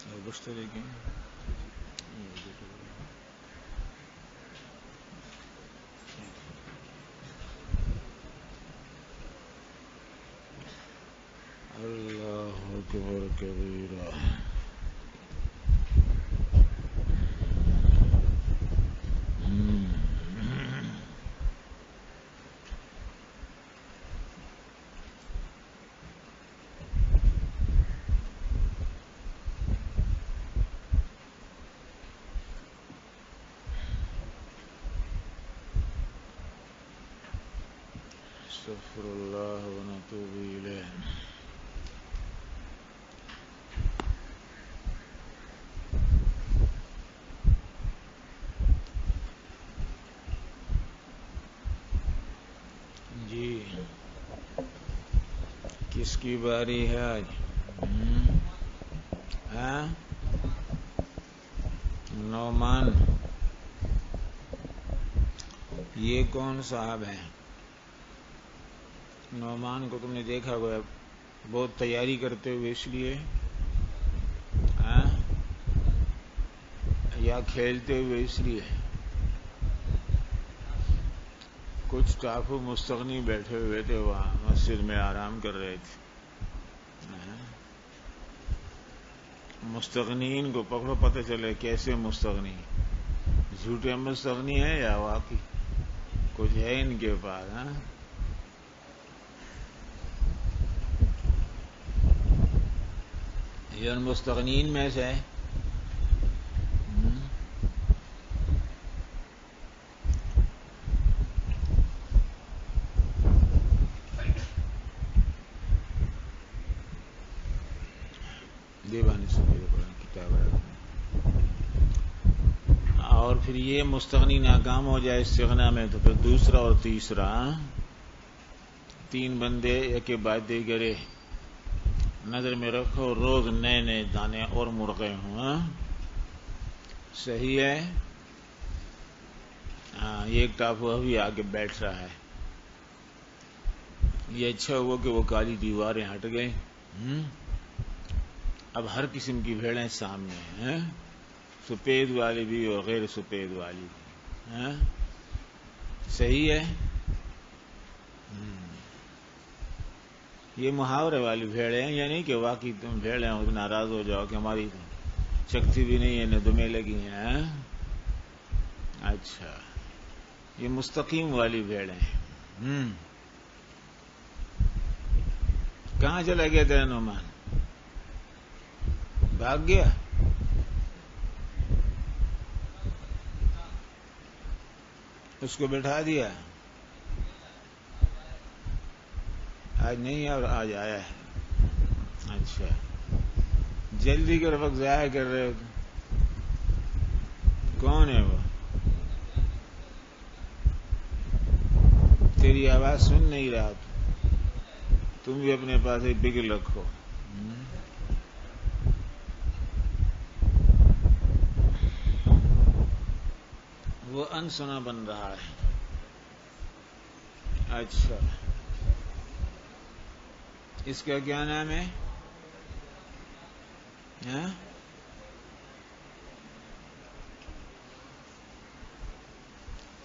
مشترک ہیں. اللہ اکبر کبیرہ. استغفر اللہ ونتوب الیہ. جی کس کی باری ہے آج؟ ہاں نعمان. یہ کون صاحب ہیں؟ نعمان کو تم نے دیکھا ہوگا بہت تیاری کرتے ہوئے، اس لیے یا کھیلتے ہوئے اس لیے؟ کچھ ٹافو مستغنی بیٹھے ہوئے تھے وہاں مسجد میں آرام کر رہے تھے. مستغنین کو پکڑو پتہ چلے کیسے مستغنی، جھوٹے مستغنی ہیں یا واقعی کچھ ہے ان کے پاس. یہ مستغنین میں سے ہے. دیوانی سے کتاب ہے. اور پھر یہ مستغنی ناکام ہو جائے استغنا میں تو پھر دوسرا اور تیسرا، تین بندے ایک کے بعد دیگرے نظر میں رکھو، روز نئے نئے دانے اور مرغے ہوں. صحیح ہے. یہ ایک ٹاپو ابھی آگے بیٹھ رہا ہے. یہ اچھا ہوا کہ وہ کالی دیواریں ہٹ گئیں. اب ہر قسم کی بھیڑیں سامنے ہیں، سفید والی بھی اور غیر سفید والی بھی. صحیح ہے. یہ محاورے والی بھیڑیں ہیں، یعنی کہ واقعی تم بھیڑیں ہو ناراض ہو جاؤ کہ ہماری شکتی بھی نہیں ہے نہ دمیں لگی ہیں. اچھا یہ مستقیم والی بھیڑیں ہیں. کہاں چلا گیا تیرا نعمان؟ بھاگ گیا؟ اس کو بٹھا دیا؟ آج نہیں اور آج آیا ہے. اچھا جلدی کر، وقت ضائع کر رہے ہو. کون ہے وہ؟ تیری آواز سن نہیں رہا. تم بھی اپنے پاس ایک بگل رکھو. وہ انسنا بن رہا ہے. اچھا اس کا کیا نام ہے؟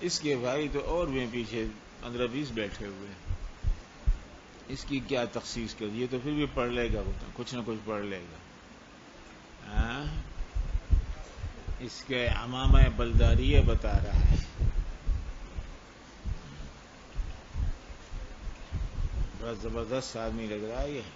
اس کے بھائی تو اور بھی پیچھے 15-20 بیٹھے ہوئے. اس کی کیا تخصیص کر؟ یہ تو پھر بھی پڑھ لے گا، کچھ نہ کچھ پڑھ لے گا. اس کے امامہ بلداریہ بتا رہا ہے. بڑا زبردست آدمی لگ رہا ہے یہ.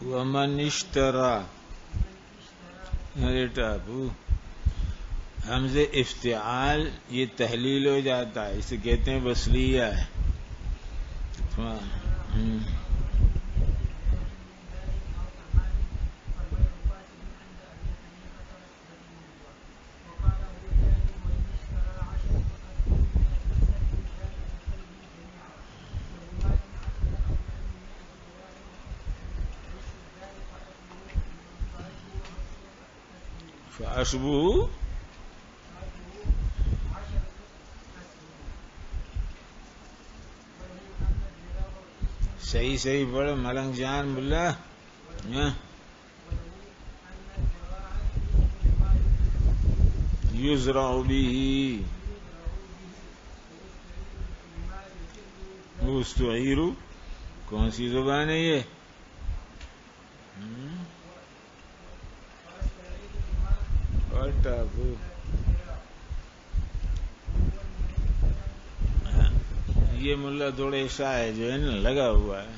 ومن اشترا ٹابو حمز افتعال یہ تحلیل ہو جاتا ہے، اسے کہتے ہیں وصلیہ. فاشبو صحیح صحیح پڑھ ملنگ جان ملا. یزرع به مستعیر. کون سی زبان ہے یہ؟ یہ ملا دوڑے شاہ ہے جو ہے نا لگا ہوا ہے،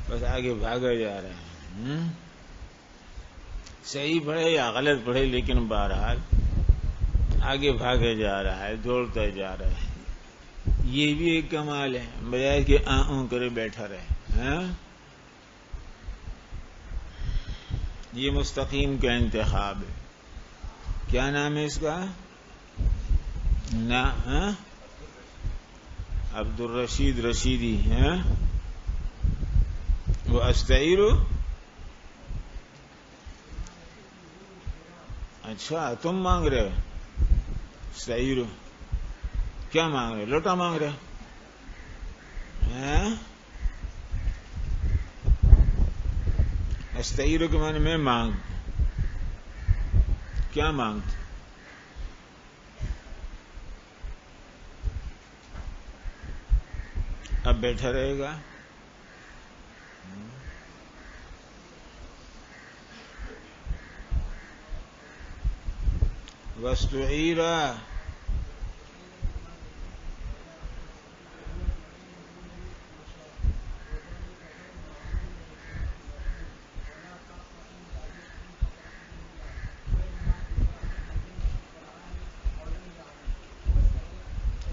بس آگے بھاگا جا رہے ہیں. صحیح پڑھے یا غلط پڑھے لیکن بہرحال آگے بھاگا جا رہا ہے، دوڑتا جا رہا ہے. یہ بھی ایک کمال ہے، بجائے کہ کرے بیٹھا رہے. یہ مستقیم کا انتخاب ہے. کیا نام ہے اس کا؟ عبد الرشید رشیدی. وہ استعیر. اچھا تم مانگ رہے ہو استعیر؟ کیا مانگ رہے؟ لوٹا مانگ رہے؟ استعیر کے معنی میں مانگ. کیا مانگتے؟ اب بیٹھا رہے گا. واستعیرا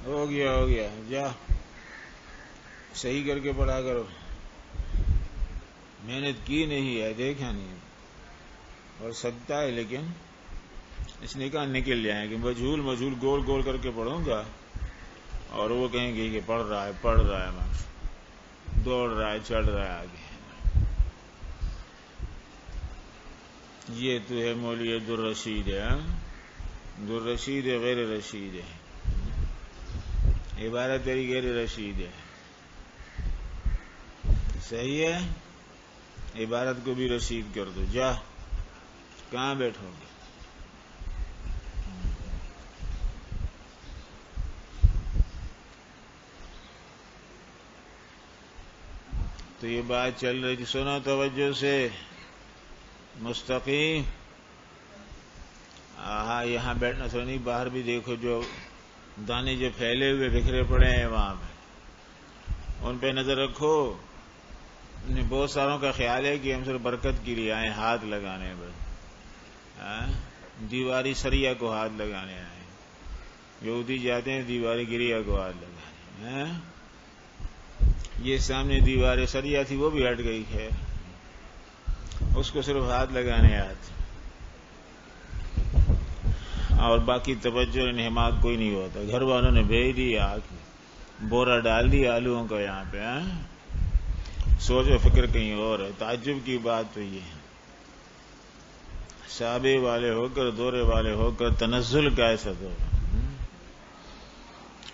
ہو گیا جا صحیح کر کے پڑھا کرو. محنت کی نہیں ہے، دیکھا نہیں اور سکتا ہے، لیکن اس نے کہا نکل جائیں گے. مجھول گول گول کر کے پڑھوں گا اور وہ کہیں گے کہ پڑھ رہا ہے دوڑ رہا ہے، چڑھ رہا ہے آگے. یہ تو ہے مولوی عبدالرشید ہے. عبدالرشید ہے، غیر رشید ہے. عبارت تیری غیر رشید ہے. صحیح ہے، عبارت کو بھی رشید کر دو. جا کہاں بیٹھو گے؟ تو یہ بات چل رہی تھی، سنو توجہ سے. مستقیم یہاں بیٹھنا تو نہیں، باہر بھی دیکھو جو دانے جو پھیلے ہوئے بکھرے پڑے ہیں وہاں پہ، ان پہ نظر رکھو. بہت ساروں کا خیال ہے کہ ہم صرف برکت کے لیے آئے، ہاتھ لگانے پر. دیواری سریا کو ہاتھ لگانے آئے. یہودی جاتے ہیں دیواری گریا کو ہاتھ لگانے. یہ سامنے دیوار سریا تھی، وہ بھی ہٹ گئی. خیر اس کو صرف ہاتھ لگانے آتے اور باقی توجہ اور انہماک کوئی نہیں ہوتا. گھر والوں نے بھیج دیا، بورا ڈال دیا آلووں کا یہاں پہ. سوچ و فکر کہیں اور ہے. تعجب کی بات تو یہ ہے، صحابے والے ہو کر، دورے والے ہو کر، تنزل کا ایسا دور،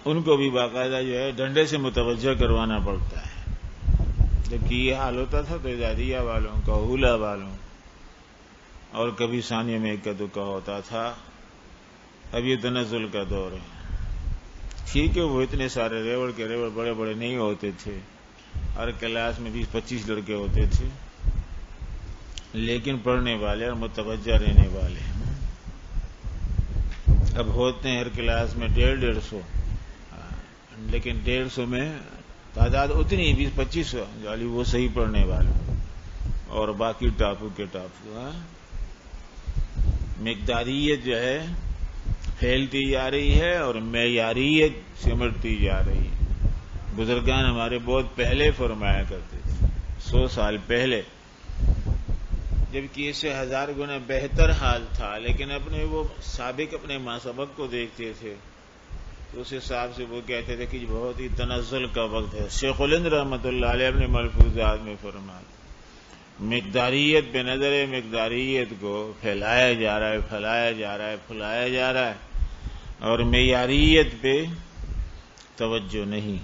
ان کو بھی باقاعدہ جو ہے ڈنڈے سے متوجہ کروانا پڑتا ہے. جبکہ یہ حال ہوتا تھا تو اعدادیہ والوں کا، اولا والوں، اور کبھی ثانیہ میں ایک کا دکا ہوتا تھا. اب یہ تنزل کا دور ہے. ٹھیک ہے، وہ اتنے سارے ریوڑ کے ریوڑ بڑے بڑے نہیں ہوتے تھے، ہر کلاس میں 20-25 لڑکے ہوتے تھے، لیکن پڑھنے والے اور متوجہ رہنے والے. اب ہوتے ہیں ہر کلاس میں 150-150، لیکن 150 میں تعداد اتنی 20-25 جالی وہ صحیح پڑھنے والے، اور باقی ٹاپو کے ٹاپو. مقداریت جو ہے پھیلتی جا رہی ہے اور معیاریت سمٹتی جا رہی ہے. بزرگان ہمارے بہت پہلے فرمایا کرتے تھے، 100 سال پہلے، جبکہ اس سے 1000 گنا بہتر حال تھا، لیکن اپنے وہ سابق اپنے ماں سبق کو دیکھتے تھے تو اس حساب سے وہ کہتے تھے کہ بہت ہی تنزل کا وقت ہے. شیخ الہند رحمۃ اللہ علیہ اپنے ملفوظات میں فرماتے مقداریت پہ نظر ہے، مقداریت کو پھیلایا جا رہا ہے، پھیلایا جا رہا ہے، پھیلایا جا رہا ہے، اور معیاریت پہ توجہ نہیں۔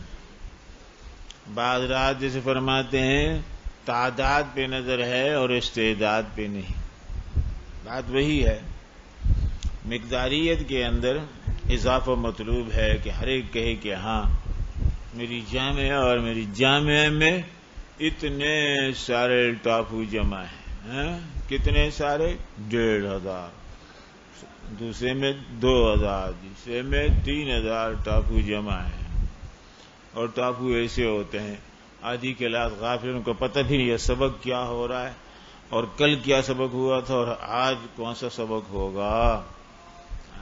بعض رات جیسے فرماتے ہیں تعداد پہ نظر ہے اور استعداد پہ نہیں۔ بات وہی ہے، مقداریت کے اندر اضافہ مطلوب ہے کہ ہر ایک کہے کہ ہاں میری جامعہ اور میری جامعہ میں اتنے سارے ٹاپو جمع ہیں، کتنے سارے؟ 1500، دوسرے میں 2000، دوسرے میں 3000 ٹاپو جمع ہیں۔ اور ٹاپو ایسے ہوتے ہیں آدھی کلاس غافل، ان کو پتہ بھی نہیں ہے سبق کیا ہو رہا ہے اور کل کیا سبق ہوا تھا اور آج کون سا سبق ہوگا۔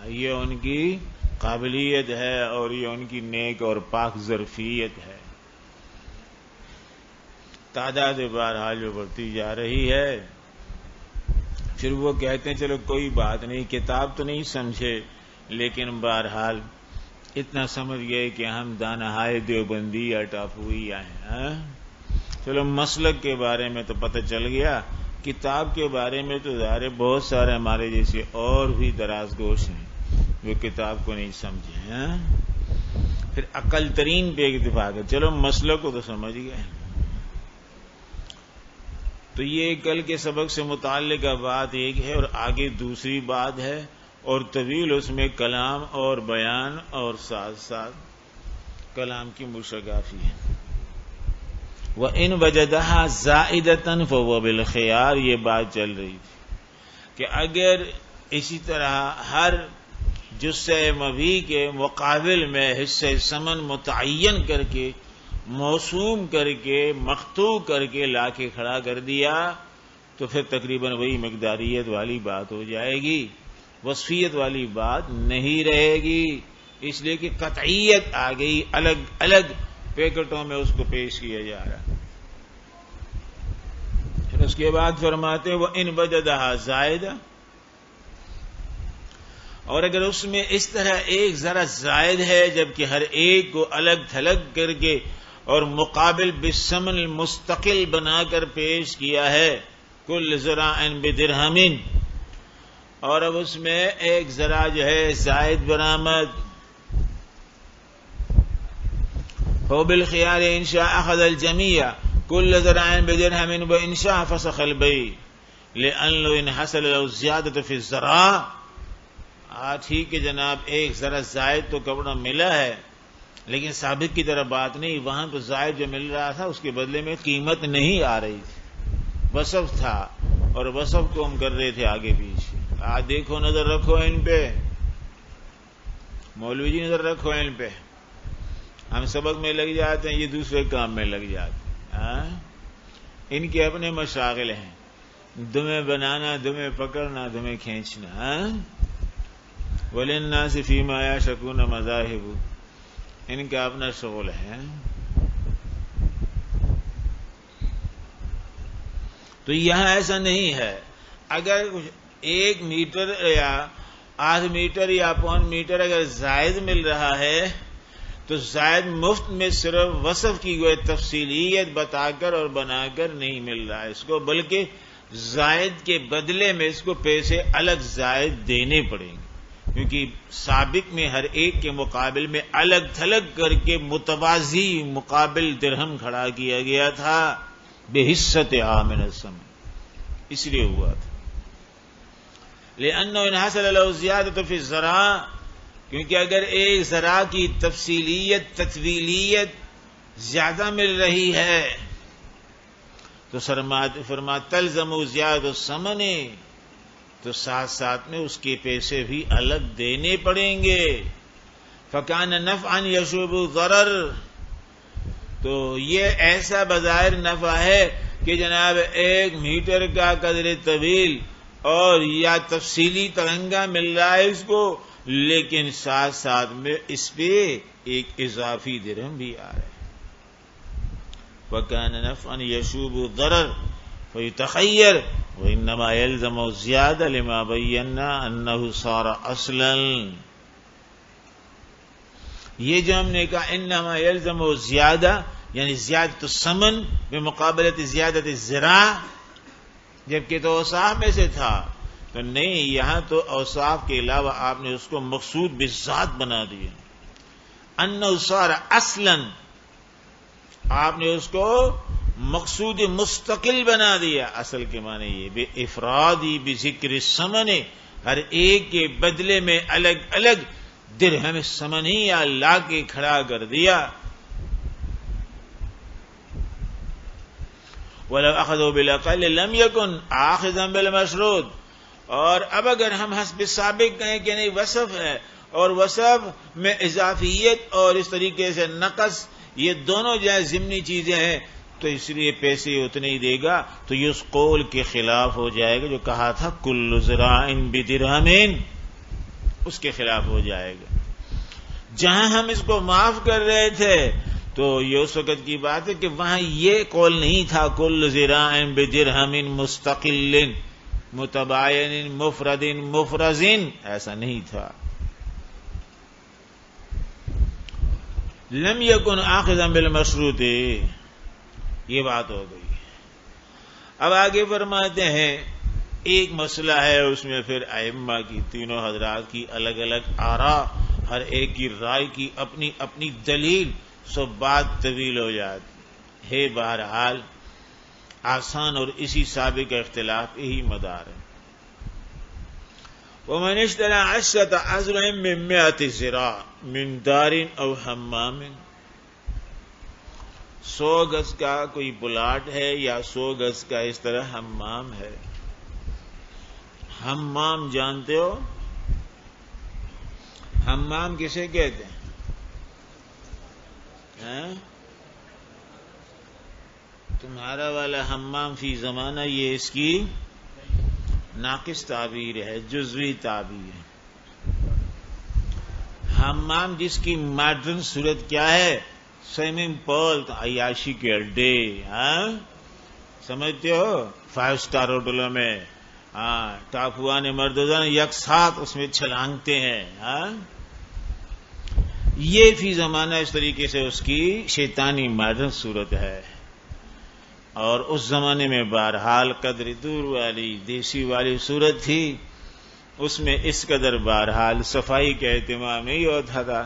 یہ ان کی قابلیت ہے اور یہ ان کی نیک اور پاک ظرفیت ہے۔ تعداد بہرحال جو بڑھتی جا رہی ہے، پھر وہ کہتے ہیں چلو کوئی بات نہیں، کتاب تو نہیں سمجھے لیکن بہرحال اتنا سمجھ گئے کہ ہم دانہائے دیوبندی یا ٹاپوئی ہیں۔ چلو مسلک کے بارے میں تو پتہ چل گیا، کتاب کے بارے میں تو ظاہر ہے بہت سارے ہمارے جیسے اور بھی دراز گوش ہیں جو کتاب کو نہیں سمجھے ہیں۔ پھر عقل ترین پہ اتفاق ہے، چلو مسلک کو تو سمجھ گئے۔ تو یہ کل کے سبق سے متعلقہ بات ایک ہے اور آگے دوسری بات ہے، اور طویل اس میں کلام اور بیان اور ساتھ ساتھ کلام کی مشگافی ہے۔ وَإِن وَجَدَهَا زَائِدَةً فَهُوَ بِالْخِيَارِ، یہ بات چل رہی تھی کہ اگر اسی طرح ہر جزء مبی کے مقابل میں حصہ ثمن متعین کر کے، موسوم کر کے، مقطوع کر کے لا کے کھڑا کر دیا تو پھر تقریباً وہی مقداریت والی بات ہو جائے گی، وصفیت والی بات نہیں رہے گی، اس لیے کہ قطعیت آ گئی، الگ الگ پیکٹوں میں اس کو پیش کیا جا رہا۔ پھر اس کے بعد فرماتے ہیں وَإِن وَجَدَهَا زَائِدَةً، اور اگر اس میں اس طرح ایک ذرا زائد ہے جبکہ ہر ایک کو الگ تھلگ کر کے اور مقابل بالثمن مستقل بنا کر پیش کیا ہے، کل ذراع بدرہم، اور اب اس میں ایک ذرا جو ہے زائد برآمد، ہو بالخیار ان شاء اخذ الجمیع کل ذراع بدرہم وان شاء فسخ البیع لأنه ان حصل له زیادۃ فی الذراع۔ ٹھیک ہے جناب، ایک ذرا زائد تو کپڑا ملا ہے لیکن ثابت کی طرح بات نہیں، وہاں تو زائد جو مل رہا تھا اس کے بدلے میں قیمت نہیں آ رہی تھی، وصف تھا اور وصف کو ہم کر رہے تھے آگے پیچھے۔ آج دیکھو نظر رکھو ان پہ، مولوی جی نظر رکھو ان پہ، ہم سبق میں لگ جاتے ہیں، یہ دوسرے کام میں لگ جاتے ہیں۔ ان کے اپنے مشاغل ہیں، دمیں بنانا، دمیں پکڑنا، دمیں کھینچنا۔ وَلِلنَّاسِ فِي مَا يَشْتَكُونَ مَذَاهِبُ، ان کا اپنا شغل ہے۔ تو یہاں ایسا نہیں ہے، اگر 1 میٹر یا آدھ میٹر یا پون میٹر اگر زائد مل رہا ہے تو زائد مفت میں صرف وصف کی گئی تفصیلیت بتا کر اور بنا کر نہیں مل رہا ہے اس کو، بلکہ زائد کے بدلے میں اس کو پیسے الگ زائد دینے پڑیں گے، کیونکہ سابق میں ہر ایک کے مقابل میں الگ تھلگ کر کے متوازی مقابل درہم کھڑا کیا گیا تھا بحصۃ من الثمن، اس لیے ہوا تھا۔ لأنه ان حصل له زیادۃ فی الذراع، کیونکہ اگر ایک ذرا کی تفصیلیت تطویلیت زیادہ مل رہی ہے تو فرما تلزم زیادۃ الثمن، تو ساتھ ساتھ میں اس کے پیسے بھی الگ دینے پڑیں گے۔ فکان نفعا یشوب ضرر، تو یہ ایسا بظاہر نفع ہے کہ جناب 1 میٹر کا قدر طویل اور یا تفصیلی ترنگا مل رہا ہے اس کو، لیکن ساتھ ساتھ میں اس پہ ایک اضافی درہم بھی آ رہا ہے۔ وَكَانَ نَفْعًا يَشُوبُ ضَرَرًا فَيُتَخَيَّرُ وَإِنَّمَا يَلْزَمُ الزِّيَادَةَ لِمَا بَيَّنَّا أَنَّهُ صَارَ أَصْلًا، یہ جو ہم نے کہا انما یلزم زیادہ، یعنی زیادت الثمن بمقابلت زیادت الذراع، جبکہ تو اوصاف میں سے تھا. تو نہیں، یہاں تو اوصاف کے علاوہ آپ نے اس کو مقصود بالذات بنا دیا. انہ صار اصلا، آپ نے اس کو مقصود مستقل بنا دیا. اصل کے معنی یہ بے افرادی بذکر ثمن، ہر ایک کے بدلے میں الگ الگ درہم ثمنیہ لا کے کھڑا کر دیا. وَلَوْ أَخَذُوا بِالْأَقَلِّ لَمْ يَكُنْ آخِذًا بِالْمَشْرُوطِ. اور اب اگر ہم حسب سابق کہیں کہ نہیں وصف ہے، اور وصف میں اضافیت اور اس طریقے سے نقص، یہ دونوں جو ہے ضمنی چیزیں ہیں، تو اس لیے پیسے اتنے ہی دے گا. تو یہ اس قول کے خلاف ہو جائے گا جو کہا تھا کل ذراع بدرہم، اس کے خلاف ہو جائے گا. جہاں ہم اس کو معاف کر رہے تھے تو یہ اس وقت کی بات ہے کہ وہاں یہ قول نہیں تھا کل ذراع بدرہم مستقل متباین مفرد مفرز، ایسا نہیں تھا. لم یکن آخذا بالمشروط، یہ بات ہو گئی. اب آگے فرماتے ہیں ایک مسئلہ ہے، اس میں پھر ائمہ کی، تینوں حضرات کی الگ الگ آراء، ہر ایک کی رائے کی اپنی اپنی دلیل، سب بات طویل ہو جاتی ہے. بہرحال آسان اور اسی سابق کا اختلاف یہی مدار ہے. وَمَنِ اشْتَرَىٰ 10 أَذْرَعٍ مِّن 100 ذِرَاعٍ مِّن دَارٍ أَوْ حَمَّامٍ، 100 گز کا کوئی پلاٹ ہے یا 100 گز کا اس طرح حمام ہے. حمام جانتے ہو؟ حمام کسے کہتے ہیں؟ تمہارا والا حمام فی زمانہ، یہ اس کی ناقص تعبیر ہے، جزوی تعبیر ہے. حمام جس کی ماڈرن صورت کیا ہے؟ سوئمنگ پول، عیاشی کے اڈے. سمجھتے ہو؟ 5 اسٹار ہوٹلوں میں ٹاپوان مردان یک ساتھ اس میں چھلانگتے ہیں. یہ فی زمانہ اس طریقے سے اس کی شیطانی ماڈرن صورت ہے. اور اس زمانے میں بہرحال قدر دور والی دیسی والی صورت تھی، اس میں اس قدر بہرحال صفائی کا اہتمام نہیں ہوتا تھا،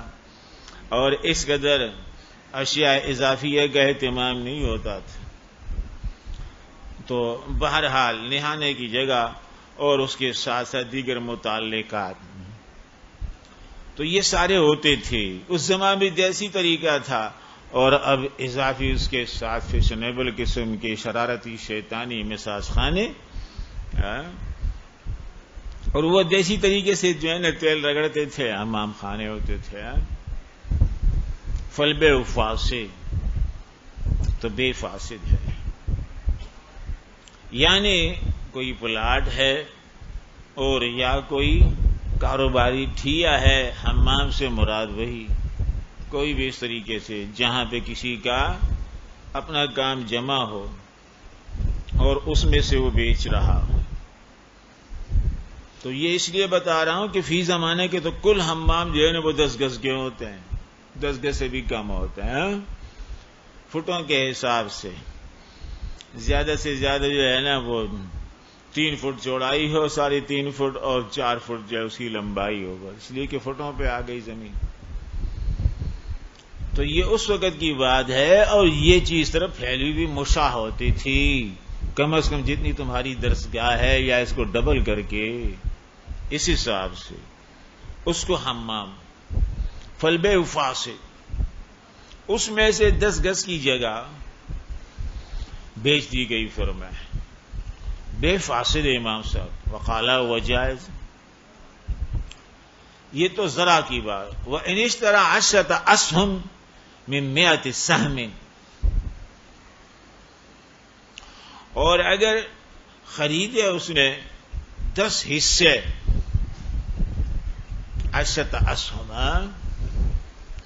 اور اس قدر اشیاء اضافیہ کا اہتمام نہیں ہوتا تھا. تو بہرحال نہانے کی جگہ اور اس کے ساتھ ساتھ دیگر متعلقات، تو یہ سارے ہوتے تھے. اس زمانے میں دیسی طریقہ تھا، اور اب اضافی اس کے ساتھ فیشنیبل قسم کے شرارتی شیطانی مساج خانے، اور وہ دیسی طریقے سے جو ہے نا تیل رگڑتے تھے، حمام خانے ہوتے تھے. فل بے فاسد، تو بے فاسد ہے. یعنی کوئی پلاٹ ہے اور یا کوئی کاروباری ٹھیا ہے، حمام سے مراد وہی کوئی بھی اس طریقے سے جہاں پہ کسی کا اپنا کام جمع ہو اور اس میں سے وہ بیچ رہا ہو. تو یہ اس لیے بتا رہا ہوں کہ فی زمانے کے تو کل حمام جو ہے نا وہ 10 گز کے ہوتے ہیں، 10 گز سے بھی کم ہوتے ہیں، فٹوں کے حساب سے. زیادہ سے زیادہ جو ہے نا وہ 3 فٹ چوڑائی ہو، 3.5 فٹ، اور 4 فٹ جو ہے اس کی لمبائی ہوگا، اس لیے کہ فٹوں پہ آ گئی زمین. تو یہ اس وقت کی بات ہے، اور یہ چیز طرف پھیلی ہوئی مشاع ہوتی تھی. کم از کم جتنی تمہاری درسگاہ ہے یا اس کو ڈبل کر کے اس حساب سے اس کو حمام. فلبے فاسد، اس میں سے 10 گز کی جگہ بیچ دی گئی. فرمایا بے فاسد امام صاحب. وقالا وجائز، یہ تو ذرا کی بات. وَإِنِ اشْتَرَىٰ 10 أَسْهُمْ مِن 100 سهم، اور اگر خریدے اس نے 10 حصے، 10 أسهم،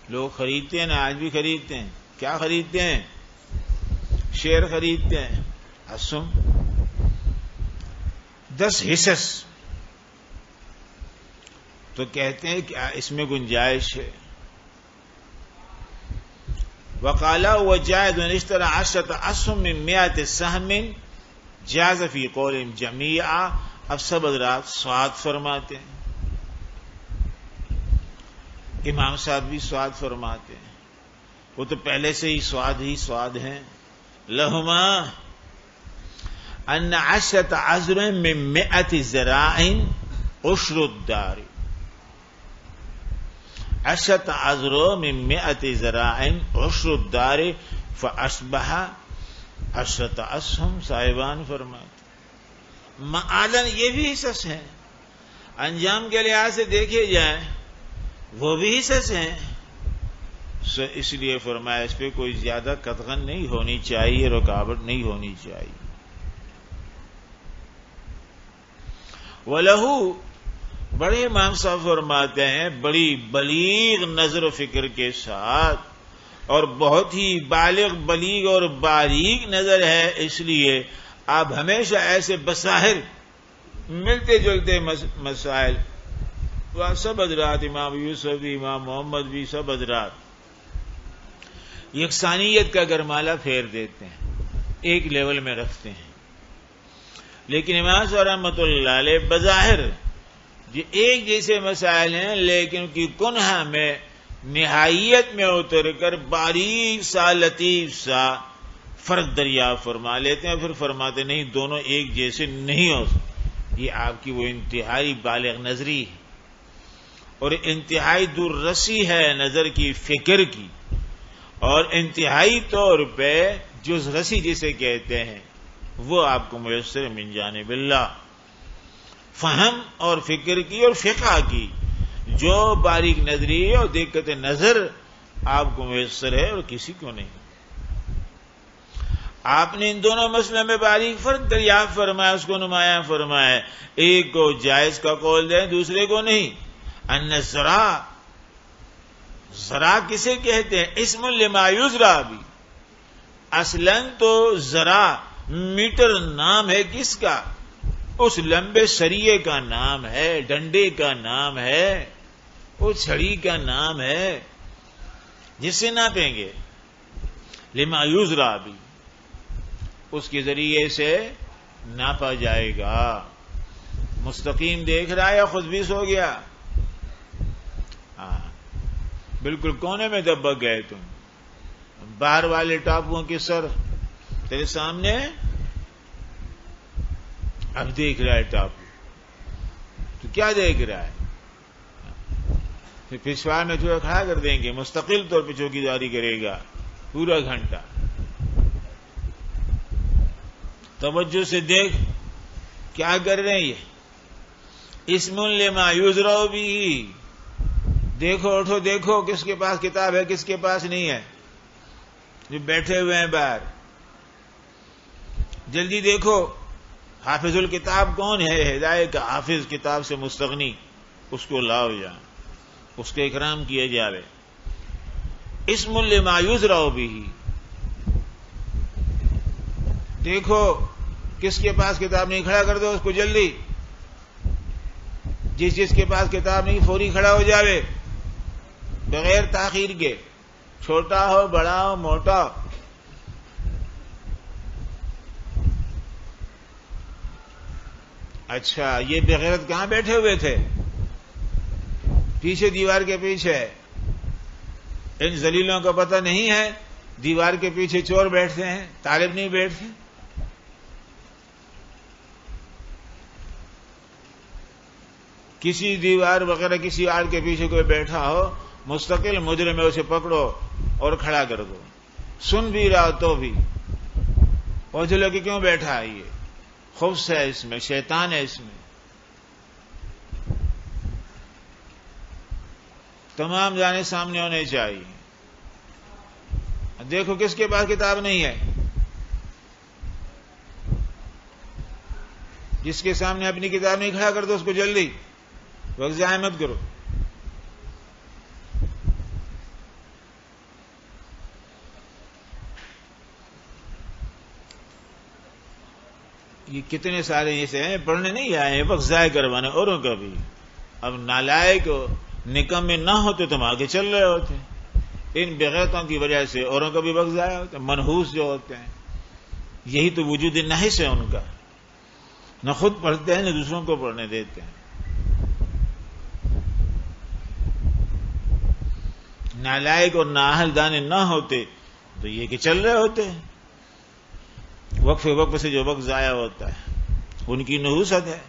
لوگ خریدتے ہیں نا، آج بھی خریدتے ہیں. کیا خریدتے ہیں؟ شیئر خریدتے ہیں. اسہم 10 حصص، تو کہتے ہیں کہ اس میں گنجائش ہے. وقالا وجائز اشترى 10 أسهم من 100 سهم جاز فی قولہم جمیعا، اب سب حضرات سواد فرماتے ہیں، امام صاحب بھی سواد فرماتے ہیں، وہ تو پہلے سے ہی سواد ہیں. لہما ان 10 عذر من 100 ذراع عشر الدار، 10 عذر من 100 ذراع عشر الدار فاصبح 10 اسهم. صاحبان فرماتے معادن یہ بھی حصص ہیں، انجام کے لحاظ سے دیکھے جائیں وہ بھی حصص ہیں. اس لیے فرمایا اس پہ کوئی زیادہ قطغن نہیں ہونی چاہیے، رکاوٹ نہیں ہونی چاہیے. وَلَهُ، بڑے امام صاحب فرماتے ہیں بڑی بلیغ نظر و فکر کے ساتھ، اور بہت ہی بالغ بلیغ اور باریک نظر ہے، اس لیے آپ ہمیشہ ایسے بصائر ملتے جلتے مسائل، سب حضرات امام یوسف بھی، امام محمد بھی، سب حضرات یکسانیت کا گرمالہ پھیر دیتے ہیں، ایک لیول میں رکھتے ہیں. لیکن امام صاحب رحمۃ اللہ علیہ بظاہر جو ایک جیسے مسائل ہیں، لیکن ان کی کنہ میں نہایت میں اتر کر باریک سا لطیف سا فرق دریافت فرما لیتے ہیں، پھر فرماتے نہیں دونوں ایک جیسے نہیں ہو سکتے. یہ آپ کی وہ انتہائی بالغ نظری ہے اور انتہائی دور رسی ہے نظر کی، فکر کی، اور انتہائی طور پہ جز رسی جسے کہتے ہیں وہ آپ کو میسر من جانب اللہ. فہم اور فکر کی اور فقہ کی جو باریک نظری اور دقت نظر آپ کو میسر ہے اور کسی کو نہیں. آپ نے ان دونوں مسئلے میں باریک فرق دریافت فرمایا، اس کو نمایاں فرمایا. ایک کو جائز کا قول دیں، دوسرے کو نہیں. ان ذرا کسے کہتے ہیں؟ اسم لما یذرا بھی. اصلاً تو ذرا میٹر نام ہے کس کا؟ اس لمبے سریے کا نام ہے، ڈنڈے کا نام ہے، اس چھڑی کا نام ہے جس سے ناپیں گے. لما یذرا بھی، اس کے ذریعے سے ناپا جائے گا. مستقیم دیکھ رہا ہے یا خود بھی سو گیا؟ ہاں بالکل کونے میں دبک گئے تم. باہر والے ٹاپوؤں کی سر تیرے سامنے، اب دیکھ رہا ہے ٹاپو، تو کیا دیکھ رہا ہے؟ پھر پچھواڑ میں تھوڑا کھڑا کر دیں گے، مستقل طور پہ چوکیداری کرے گا پورا گھنٹہ. توجہ سے دیکھ کیا کر رہے ہیں یہ. اسم لما یذرا بھی. دیکھو اٹھو، دیکھو کس کے پاس کتاب ہے کس کے پاس نہیں ہے، جو بیٹھے ہوئے ہیں باہر. جلدی دیکھو حافظ الکتاب کون ہے؟ ہدایت کا حافظ، کتاب سے مستغنی، اس کو لاؤ جہاں، اس کے اکرام کیے جاوے. اسم لما یذرا بھی. دیکھو کس کے پاس کتاب نہیں، کھڑا کر دو اس کو جلدی. جس کے پاس کتاب نہیں فوری کھڑا ہو جاوے بغیر تاخیر کے، چھوٹا ہو بڑا ہو موٹا. اچھا یہ بغیرت کہاں بیٹھے ہوئے تھے؟ پیچھے دیوار کے پیچھے. ان ذلیلوں کو پتہ نہیں ہے دیوار کے پیچھے چور بیٹھتے ہیں، طالب نہیں بیٹھتے. کسی دیوار وغیرہ کسی آڑ کے پیچھے کوئی بیٹھا ہو، مستقل مجرم ہے، اسے پکڑو اور کھڑا کر دو. سن بھی رہا تو بھی پوچھو کہ کیوں بیٹھا ہے؟ یہ خبث ہے اس میں، شیطان ہے اس میں. تمام جانے سامنے ہونے چاہیے. دیکھو کس کے پاس کتاب نہیں ہے، جس کے سامنے اپنی کتاب نہیں کھڑا کر دو اس کو جلدی، وقت ضائع مت کرو. یہ کتنے سارے ایسے ہیں پڑھنے نہیں آئے ہیں، وقت ضائع کروانے اوروں کا بھی. اب نالائق نکمے نہ ہوتے تم آگے چل رہے ہوتے. ان بغیرتوں کی وجہ سے اوروں کا بھی وقت ضائع ہوتا ہے. منحوس جو ہوتے ہیں، یہی تو وجود نحس ہے ان کا. نہ خود پڑھتے ہیں نہ دوسروں کو پڑھنے دیتے ہیں. نالائق اور نااہل دانے نہ ہوتے تو یہ کہ چل رہے ہوتے ہیں. وقت سے جو وقت ضائع ہوتا ہے ان کی نحوست ہے.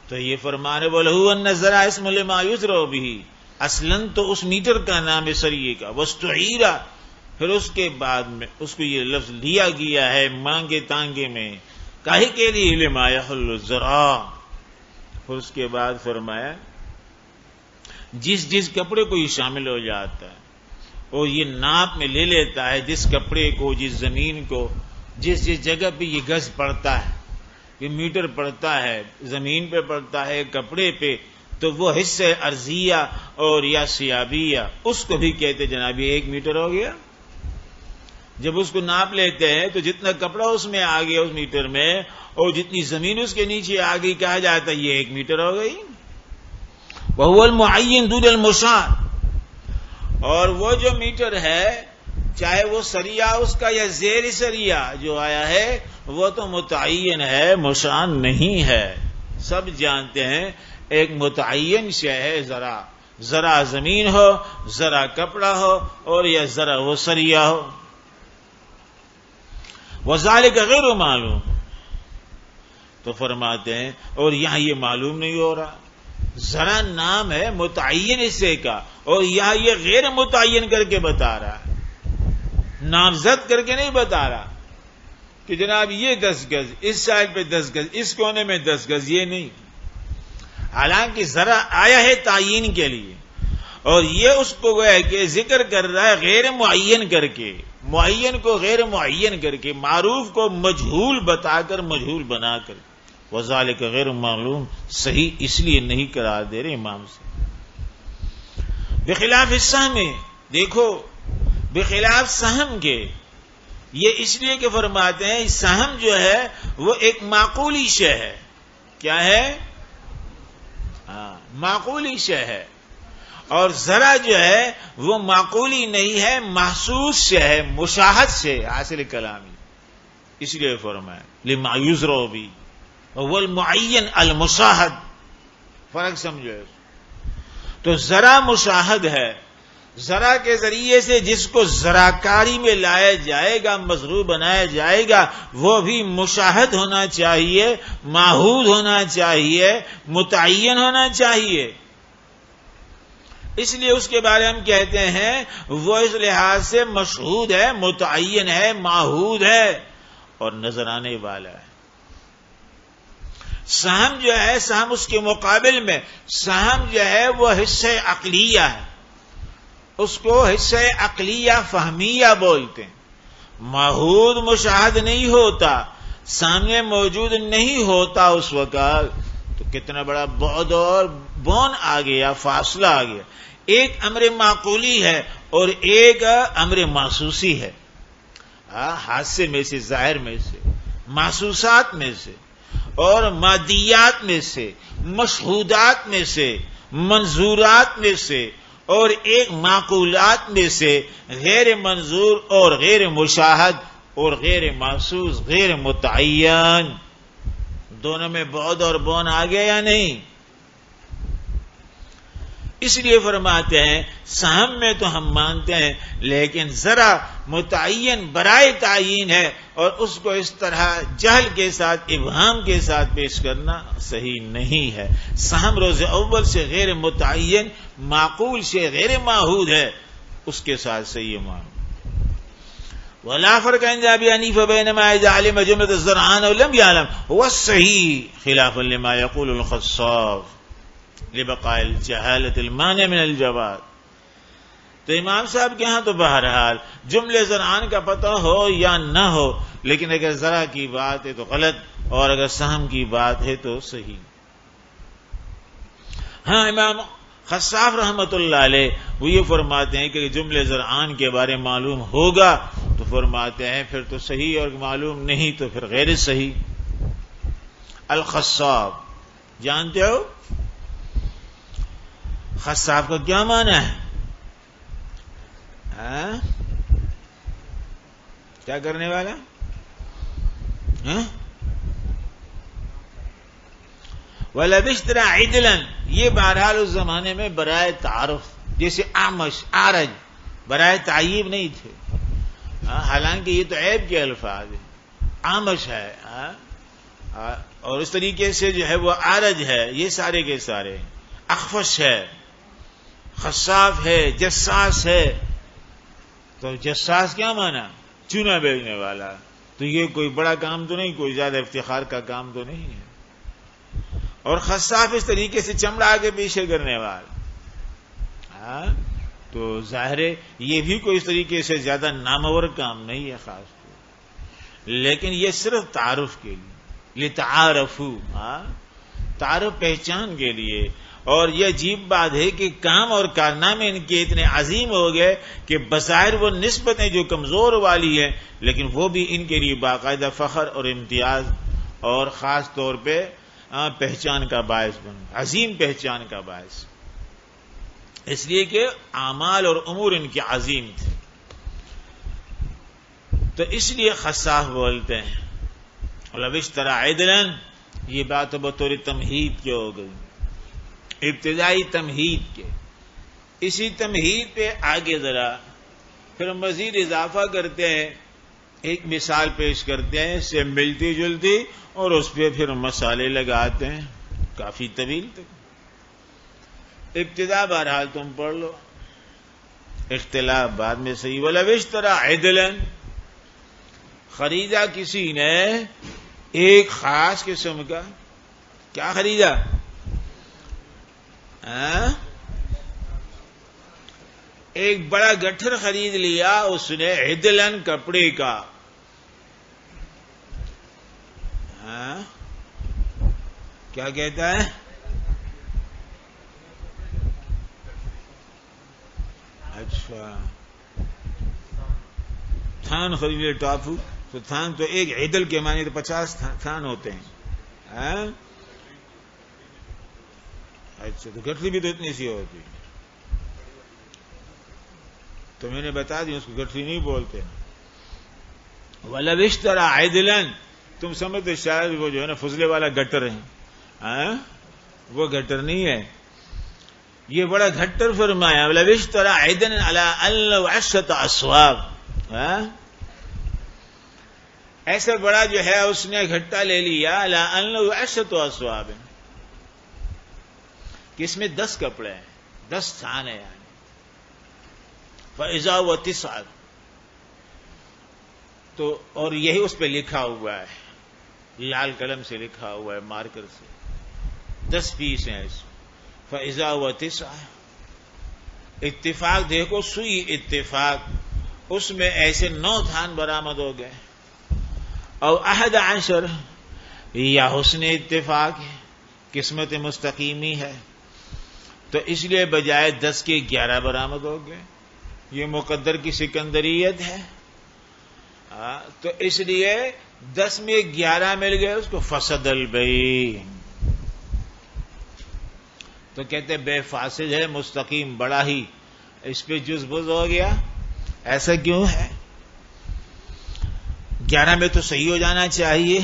تو یہ فرمانے وَلَهُ النَّزْرَ اسْمُ لِمَا يُزْرَعُ بِهِ، اصلاً تو اس میٹر کا نام ہے سریے کا. وَاسْتُعِيرَ، پھر اس کے بعد میں اس کو یہ لفظ لیا گیا ہے مانگے تانگے میں. کاہے کے لیے؟ لِمَا يَحُلُّ الزَّرَعُ. پھر اس کے بعد فرمایا جس کپڑے کو یہ شامل ہو جاتا ہے اور یہ ناپ میں لے لیتا ہے، جس کپڑے کو، جس زمین کو، جس جگہ پہ یہ گز پڑتا ہے، یہ میٹر پڑتا ہے، زمین پہ پڑتا ہے، کپڑے پہ، تو وہ حصہ ارضیہ اور یا سیابیہ اس کو بھی کہتے جناب یہ 1 میٹر ہو گیا. جب اس کو ناپ لیتے ہیں تو جتنا کپڑا اس میں آ گیا اس میٹر میں اور جتنی زمین اس کے نیچے آ گئی کہا جاتا ہے یہ 1 میٹر ہو گئی. وَهُوَ الْمُعَيِّنُ دُونَ الْمُشَاعَ، اور وہ جو میٹر ہے چاہے وہ سریا اس کا یا زیر سریا جو آیا ہے وہ تو متعین ہے، مشان نہیں ہے. سب جانتے ہیں ایک متعین شے ہے ذرا زمین ہو، ذرا کپڑا ہو اور یا ذرا وہ سریا ہو. وَذَلِكَ غَيْرُ معلوم، تو فرماتے ہیں اور یہاں یہ معلوم نہیں ہو رہا. ذرا نام ہے متعین حصے کا اور یہاں یہ غیر متعین کر کے بتا رہا ہے، نامزد کر کے نہیں بتا رہا کہ جناب یہ 10 گز اس سائڈ پہ 10 گز اس کونے میں 10 گز، یہ نہیں. حالانکہ ذرا آیا ہے تعین کے لیے اور یہ اس کو گویا کہ ذکر کر رہا ہے غیر معین کر کے، معین کو غیر معین کر کے، معروف کو مجہول بتا کر مجہول بنا کر. وذالک غیر معلوم، صحیح اس لیے نہیں قرار دے رہے امام سے. بخلاف السہم، دیکھو بخلاف سہم کے، یہ اس لیے کہ فرماتے ہیں سہم جو ہے وہ ایک معقولی شے ہے. کیا ہے؟ معقولی شے ہے. اور ذرا جو ہے وہ معقولی نہیں ہے، محسوس شے ہے، مشاہد شے، حاصل کلامی. اس لیے فرمایا لما یزرع بھی والمعین المشاہد. فرق سمجھو. تو ذرا مشاہد ہے، ذرا کے ذریعے سے جس کو ذراکاری میں لایا جائے گا، مضروب بنایا جائے گا، وہ بھی مشاہد ہونا چاہیے، معہود ہونا چاہیے، متعین ہونا چاہیے. اس لیے اس کے بارے ہم کہتے ہیں وہ اس لحاظ سے مشہود ہے، متعین ہے، معہود ہے اور نظر آنے والا ہے. سہم جو ہے، سہم اس کے مقابل میں سہم جو ہے وہ حصہ عقلیہ ہے، اس کو حصہ عقلیہ فہمیہ بولتے ہیں. معہود مشاہد نہیں ہوتا، سامنے موجود نہیں ہوتا اس وقت، تو کتنا بڑا بعد اور بون آ گیا، فاصلہ آ گیا. ایک امر معقولی ہے اور ایک امر محسوسی ہے. حادثے میں سے، ظاہر میں سے، محسوسات میں سے اور مادیات میں سے، مشہودات میں سے، منظورات میں سے، اور ایک معقولات میں سے غیر منظور اور غیر مشاہد اور غیر محسوس، غیر متعین. دونوں میں بعد اور بون آ گیا یا نہیں؟ اس لیے فرماتے ہیں سہم میں تو ہم مانتے ہیں، لیکن ذرا متعین برائے تعین ہے اور اس کو اس طرح جہل کے ساتھ، ابہام کے ساتھ پیش کرنا صحیح نہیں ہے. سہم روز اول سے غیر متعین، معقول سے غیر معہود ہے، اس کے ساتھ صحیح معلوم. ولا فرق عند ابي حنيفه بين ما اذا علم جمله الزرعان ولم يعلم هو الصحيح خلافا لما يقول الخصاف لبقاء الجهاله المانع من الجواز. تو امام صاحب کے ہاں تو بہرحال جملے زرعان کا پتہ ہو یا نہ ہو، لیکن اگر ذرا کی بات ہے تو غلط اور اگر سہم کی بات ہے تو صحیح. ہاں امام خصاف رحمت اللہ علیہ وہ یہ فرماتے ہیں کہ جملے زرعان کے بارے معلوم ہوگا تو فرماتے ہیں پھر تو صحیح، اور معلوم نہیں تو پھر غیر صحیح. الخصاف جانتے ہو خصاف کا کیا معنی ہے؟ کیا کرنے والا؟ وَلَبِشْتَرَا عِدْلًا، یہ بہرحال اس زمانے میں برائے تعارف، جیسے اعمش، اعرج، برائے تعیب نہیں تھے. حالانکہ یہ تو عیب کے الفاظ ہیں. اعمش ہے اور اس طریقے سے جو ہے وہ اعرج ہے، یہ سارے کے سارے. اخفش ہے، خصاف ہے، جساس ہے. تو جساس کیا مانا؟ چونا بیچنے والا. تو یہ کوئی بڑا کام تو نہیں، کوئی زیادہ افتخار کا کام تو نہیں ہے. اور خصاف اس طریقے سے چمڑا آگے پیچھے کرنے والا. تو ظاہر ہے یہ بھی کوئی اس طریقے سے زیادہ نامور کام نہیں ہے خاص طور. لیکن یہ صرف تعارف کے لیے، لتعارفوا، تعارف پہچان کے لیے. اور یہ عجیب بات ہے کہ کام اور کارنامے ان کے اتنے عظیم ہو گئے کہ بظاہر وہ نسبتیں جو کمزور والی ہیں، لیکن وہ بھی ان کے لیے باقاعدہ فخر اور امتیاز اور خاص طور پہ پہچان کا باعث بن، عظیم پہچان کا باعث. اس لیے کہ اعمال اور امور ان کے عظیم تھے. تو اس لیے خصاف بولتے ہیں. وَلَبِشْتَرَا عِدْلًا، یہ بات بطور تمہید کے ہو گئی، ابتدائی تمہید کے. اسی تمہید پہ آگے ذرا پھر مزید اضافہ کرتے ہیں. ایک مثال پیش کرتے ہیں اس سے ملتی جلتی، اور اس پہ پھر مسالے لگاتے ہیں کافی طویل تک. ابتدا بہرحال تم پڑھ لو، اختلاف بعد میں صحیح. وَلَبِشْتَرَا عِدْلًا، خریدا کسی نے ایک خاص قسم کا، کیا خریدا؟ ایک بڑا گٹھر خرید لیا اس نے، عدلن، کپڑے کا. کیا کہتا ہے؟ اچھا، تھان خرید لے، ٹاپو. تو تھان تو ایک عدل کے معنی تو 50 تھان ہوتے ہیں. اچھا، تو گٹھری بھی تو اتنی سی ہوتی. تو میں نے بتا دی اس کو گٹھری نہیں بولتے. وَلَبِشْتَرَا عِدْلًا، تم سمجھتے شاید وہ جو ہے نا فضلے والا گٹر ہے. وہ گٹر نہیں ہے، یہ بڑا گھٹر فرمایا. وَلَبِشْتَرَا عِدْلًا عَلَىٰ أَنْ 10 أَصْوَابٍ، ایسا بڑا جو ہے اس نے گھٹا لے لیا. عَلَىٰ أَنْ 10 أَصْوَابٍ، کہ اس میں 10 کپڑے ہیں، 10 تھان ہیں. یعنی فَإِذَا وَتِسْعَةٌ، تو اور یہی اس پہ لکھا ہوا ہے، لال قلم سے لکھا ہوا ہے، مارکر سے. 10 پیس ہیں اس. فَإِذَا وَتِسْعَةٌ، اتفاق دیکھو، سوئی اتفاق، اس میں ایسے 9 تھان برآمد ہو گئے. او 11، یا حسن اتفاق ہے، قسمت مستقیمی ہے، تو اس لیے بجائے 10 کے 11 برآمد ہو گئے. یہ مقدر کی سکندریت ہے. تو اس لیے 10 میں 11 مل گئے، اس کو فسد البیع. تو کہتے بے فاسد ہے، مستقیم بڑا ہی، اس پہ جز بز ہو گیا. ایسا کیوں ہے؟ 11 میں تو صحیح ہو جانا چاہیے.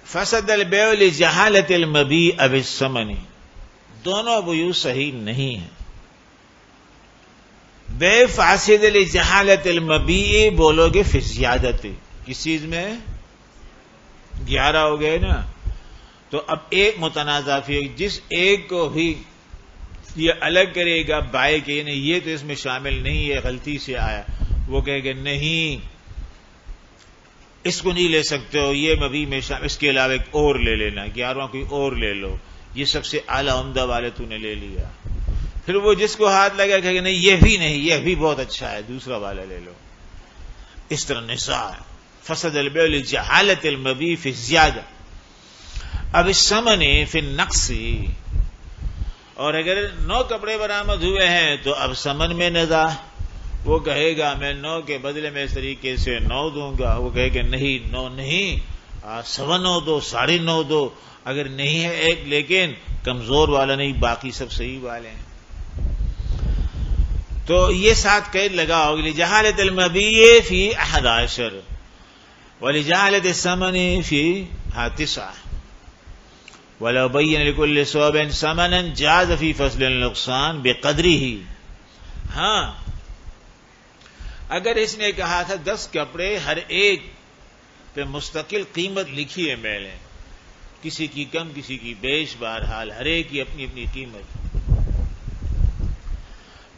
فسد البیع لجہالت المبیع بالثمن، دونوں بیوع صحیح نہیں ہیں. بے فاسد لجہالت المبیع بولو گے فی زیادت، کس چیز میں 11 ہو گئے نا. تو اب ایک متنازع فی، جس ایک کو بھی یہ الگ کرے گا بائے کہ نہیں یہ تو اس میں شامل نہیں ہے، غلطی سے آیا، وہ کہے گا نہیں اس کو نہیں لے سکتے ہو، یہ مبیع میں شامل، اس کے علاوہ ایک اور لے لینا، 11 کوئی اور لے لو، یہ سب سے اعلیٰ عمدہ والے تو نے لے لیا. پھر وہ جس کو ہاتھ لگا کہے گا نہیں یہ بھی نہیں، یہ بھی بہت اچھا ہے، دوسرا والا لے لو. اس طرح نزاع ہے. فسد البیع لجہالت المبیع فی الزیادہ. اب الثمن فی النقص، اور اگر 9 کپڑے برآمد ہوئے ہیں تو اب ثمن میں نزاع. وہ کہے گا میں 9 کے بدلے میں اس طریقے سے 9 دوں گا، وہ کہے گا نہیں 9 نہیں، 9.25 دو، 9.5 دو. اگر نہیں ہے ایک لیکن کمزور والا نہیں، باقی سب صحیح والے ہیں. تو یہ 7 قید لگا ہوگی. لجہالت المبیع فی 11 ولجہالت الثمن فی 9. وَلَوْ بَيَّنَ لِكُلِّ صَوْبٍ ثَمَنًا جَازَ فِي فَصْلِ النُّقْصَانِ بِقَدْرِهِ. ہاں اگر اس نے کہا تھا 10 کپڑے ہر ایک پہ مستقل قیمت لکھی ہے میں نے، کسی کی کم کسی کی بیش، بہرحال ہر ایک کی اپنی اپنی قیمت،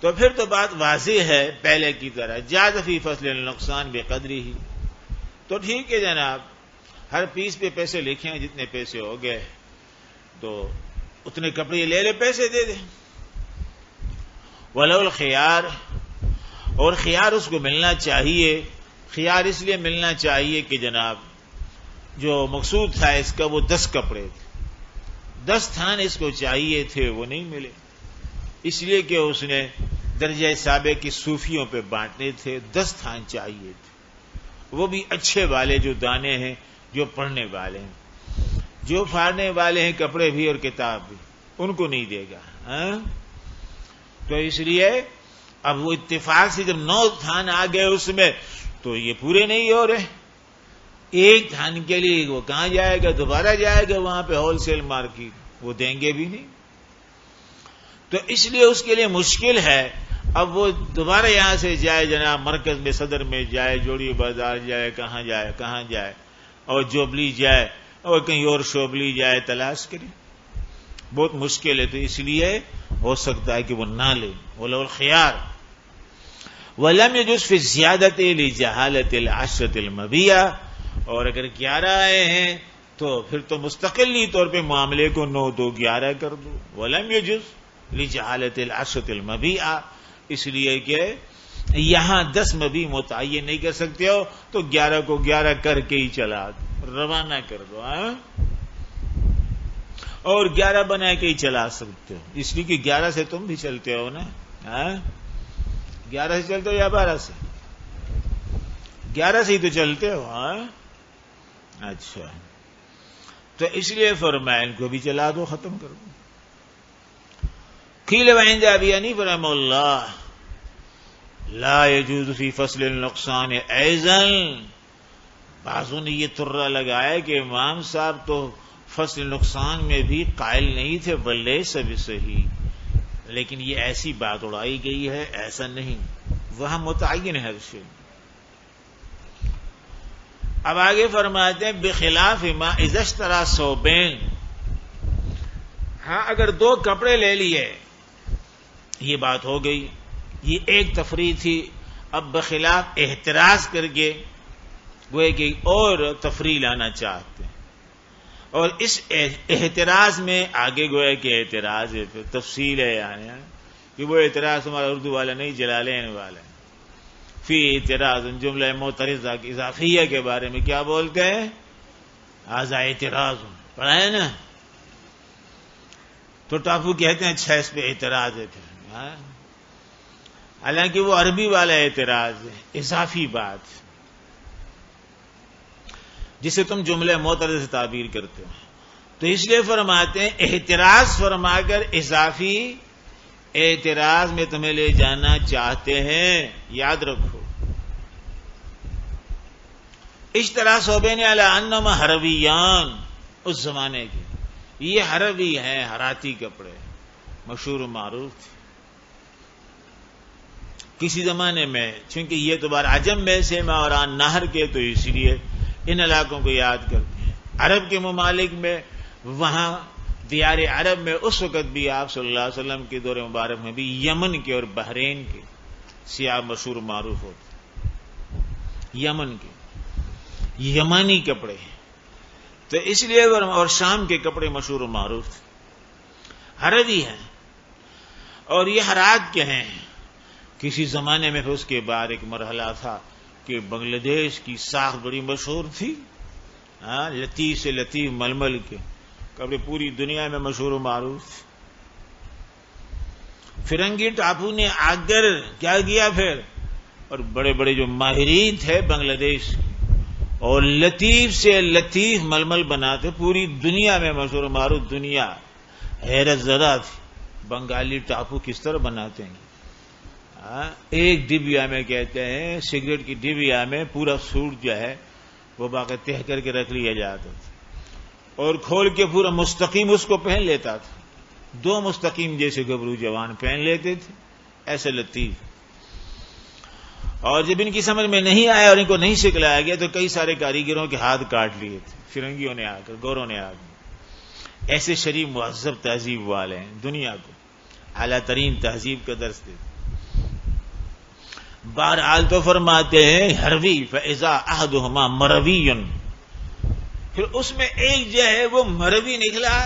تو پھر تو بات واضح ہے پہلے کی طرح جاز فی فصل النقصان بقدرہ. تو ٹھیک ہے جناب، ہر پیس پہ پیسے لکھے ہیں، جتنے پیسے ہو گئے تو اتنے کپڑے لے لے، پیسے دے دیں. ولو الخیار، اور خیار اس کو ملنا چاہیے. خیار اس لیے ملنا چاہیے کہ جناب جو مقصود تھا اس کا وہ 10 کپڑے تھے، 10 تھان اس کو چاہیے تھے، وہ نہیں ملے، اس لیے کہ اس نے درجہ سابق کی صوفیوں پہ بانٹنے تھے. 10 تھان چاہیے تھے، وہ بھی اچھے والے جو دانے ہیں، جو پڑھنے والے ہیں، جو پھاڑنے والے ہیں کپڑے بھی اور کتاب بھی، ان کو نہیں دے گا. تو اس لیے اب وہ اتفاق سے جب 9 تھان آ گئے اس میں تو یہ پورے نہیں ہو رہے. ایک تھان کے لیے وہ کہاں جائے گا، دوبارہ جائے گا وہاں پہ ہول سیل مارکیٹ، وہ دیں گے بھی نہیں. تو اس لیے اس کے لیے مشکل ہے. اب وہ دوبارہ یہاں سے جائے جناب مرکز میں، صدر میں جائے، جوڑی بازار جائے، کہاں جائے اور جوبلی جائے اور کہیں اور شوبلی جائے، تلاش کرے، بہت مشکل ہے. تو اس لیے ہو سکتا ہے کہ وہ نہ لے. ولو الخیار ولم يجوز في الزیادۃ لجہالۃ العشرۃ المبیعہ. اور اگر 11 آئے ہیں تو پھر تو مستقلی طور پہ معاملے کو 9 2 11 کر دو. ولم يجوز لجہالۃ العشرۃ المبیعہ، اس لیے کہ یہاں 10 مبیع متعین نہیں کر سکتے ہو تو 11 کو 11 کر کے ہی چلا دو، روانہ کر دو. اور 11 بنا کے ہی چلا سکتے ہو، اس لیے کہ 11 سے تم بھی چلتے ہو نا. 11 سے چلتے ہو یا 12 سے؟ 11 سے ہی تو چلتے ہو. اچھا، تو اس لیے فرمایا ان کو بھی چلا دو، ختم کر دو. قیل وعند ابی حنیفہ رحمہ اللہ لا يجوز فی فصل النقصان ایضا. بعضوں نے یہ ترہ لگایا کہ امام صاحب تو فصل نقصان میں بھی قائل نہیں تھے، ولیس بصحیح، لیکن یہ ایسی بات اڑائی گئی ہے، ایسا نہیں، وہاں متعین ہے ہر شے. اب آگے فرماتے ہیں بخلاف ما اذا اشترى ثوبین. ہاں اگر 2 کپڑے لے لیے، یہ بات ہو گئی، یہ ایک تفریح تھی. اب بخلاف احتراز کر کے گوئے کہ اور تفریح لانا چاہتے ہیں، اور اس احتراز میں آگے گویا کہ اعتراض ہے، پھر تفصیل ہے یعنی کہ وہ اعتراض ہمارا اردو والا نہیں، جلالین والا ہے. فی اعتراض جملہ معترضہ کی اضافیہ کے بارے میں کیا بولتے ہیں؟ ھذا اعتراض. پڑھا ہے نا؟ تو ٹاپو کہتے ہیں اچھا اس پہ اعتراض ہے. حالانکہ وہ عربی والا اعتراض ہے، اضافی بات جسے تم جملہ معترض سے تعبیر کرتے ہو. تو اس لیے فرماتے ہیں احتراز فرما کر اضافی اعتراض میں تمہیں لے جانا چاہتے ہیں. یاد رکھو اشترا ثوبین علی انہما حرویان، اس زمانے کے یہ حروی ہیں، ہراتی کپڑے مشہور و معروف تھے کسی زمانے میں. چونکہ یہ تو بار عجم میں سے ماوران نہر کے، تو اس لیے ان علاقوں کو یاد کرتے ہیں. عرب کے ممالک میں، وہاں دیار عرب میں اس وقت بھی آپ صلی اللہ علیہ وسلم کے دور مبارک میں بھی یمن کے اور بحرین کے سیاہ مشہور معروف ہوتے، یمن کے یمانی کپڑے. تو اس لیے اور شام کے کپڑے مشہور و معروف تھے، حربی ہیں اور یہ ہرات کے ہیں. کسی زمانے میں اس کے بعد ایک مرحلہ تھا کہ بنگلہ دیش کی ساکھ بڑی مشہور تھی، لطیف سے لطیف ململ کے کپڑے پوری دنیا میں مشہور و معروف. فرنگی ٹاپو نے آ کر کیا کیا پھر، اور بڑے بڑے جو ماہرین تھے بنگلہ دیش اور لطیف سے لطیف ململ بناتے، پوری دنیا میں مشہور و معروف. دنیا حیرت زدہ تھی بنگالی ٹاپو کس طرح بناتے ہیں. ایک ڈبیا میں کہتے ہیں سگریٹ کی ڈبیا میں پورا سوٹ جو ہے وہ باقی تہ کر کے رکھ لیا جاتا تھا. اور کھول کے پورا مستقیم اس کو پہن لیتا تھا. 2 مستقیم جیسے گبرو جوان پہن لیتے تھے ایسے لطیف. اور جب ان کی سمجھ میں نہیں آیا اور ان کو نہیں سکھلایا گیا تو کئی سارے کاریگروں کے ہاتھ کاٹ لیے تھے فرنگیوں نے آ کر, گوروں نے آ کر. ایسے شریف مہذب تہذیب والے ہیں, دنیا کو اعلیٰ ترین تہذیب کا درس دیتے. بہرحال تو فرماتے ہیں ہروی فاذا احدهما مروی, پھر اس میں ایک جو ہے وہ مروی نکلا,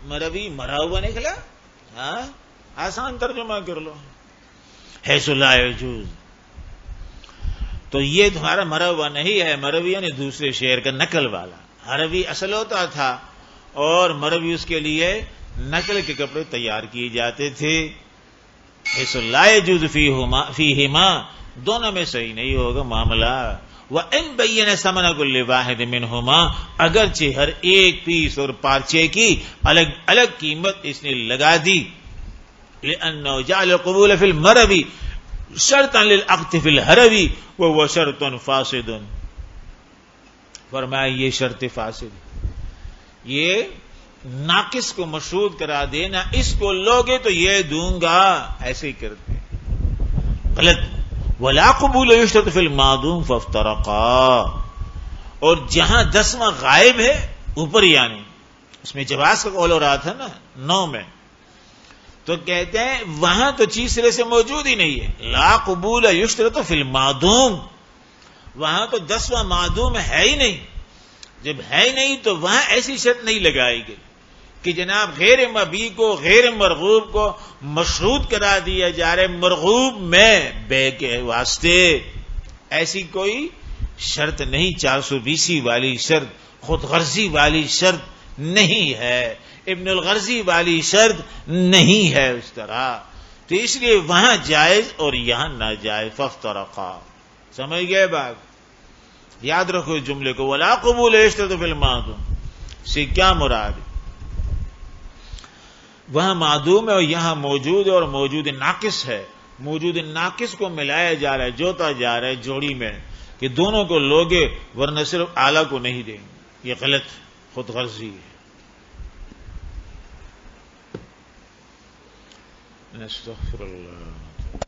مروی مرا ہوا نکلا. ہاں آسان ترجمہ کر لو, حیث لا یجوز. تو یہ تمہارا مرا ہوا نہیں ہے, مروی یعنی دوسرے شعر کا نقل والا. ہروی اصل ہوتا تھا اور مروی اس کے لیے نقل کے کپڑے تیار کیے جاتے تھے. حیث لا یجوز فیہما, دونوں میں صحیح نہیں ہوگا معاملہ. وَإِن بَيَّنَ ثَمَنَ كُلِّ وَاحِدٍ مِّنْهُمَا, اگرچہ ہر ایک پیس اور پارچے کی الگ الگ قیمت اس نے لگا دی. لِأَنَّهُ جَعَلَ الْقُبُولَ فِي الْمَرَوِي شَرْطًا لِلْعَقْدِ فِي الْهَرَوِي وَهُوَ شَرْطٌ فَاسِدٌ. فرمایا یہ شرط فاسد, یہ ناقص کو مشروط کرا دینا, اس کو لوگے تو یہ دوں گا, ایسے ہی کرتے ہیں, غلط. وَلَا قُبُولَ يُشْتَرَطُ فِي الْمَعْدُومِ فَافْتَرَقَا, اور جہاں 10واں غائب ہے اوپر, یعنی اس میں جواز کا قول ہو رہا تھا نا 9 میں, تو کہتے ہیں وہاں تو چیز سرے سے موجود ہی نہیں ہے. لا قبول یشترط فی المعدوم, وہاں تو 10واں معدوم ہے ہی نہیں. جب ہے ہی نہیں تو وہاں ایسی شرط نہیں لگائی گئی کہ جناب غیر مبی کو, غیر مرغوب کو مشروط کرا دیا جا رہا ہے مرغوب میں بے کے واسطے. ایسی کوئی شرط نہیں, 420 والی شرط, خود غرضی والی شرط نہیں ہے, ابن الغرضی والی شرط نہیں ہے اس طرح. تو اس لیے وہاں جائز اور یہاں ناجائز. فافترقا, سمجھ گئے بات؟ یاد رکھو اس جملے کو. ولا قبول یشترط فی المعدوم سے کیا مراد ہے؟ وہاں معدوم ہے اور یہاں موجود ہے, اور موجود ناقص ہے. موجود ناقص کو ملایا جا رہا ہے, جوتا جا رہا ہے جوڑی میں, کہ دونوں کو لوگے ورنہ صرف اعلیٰ کو نہیں دیں گے. یہ غلط, خود غرضی ہے. نستغفر اللہ.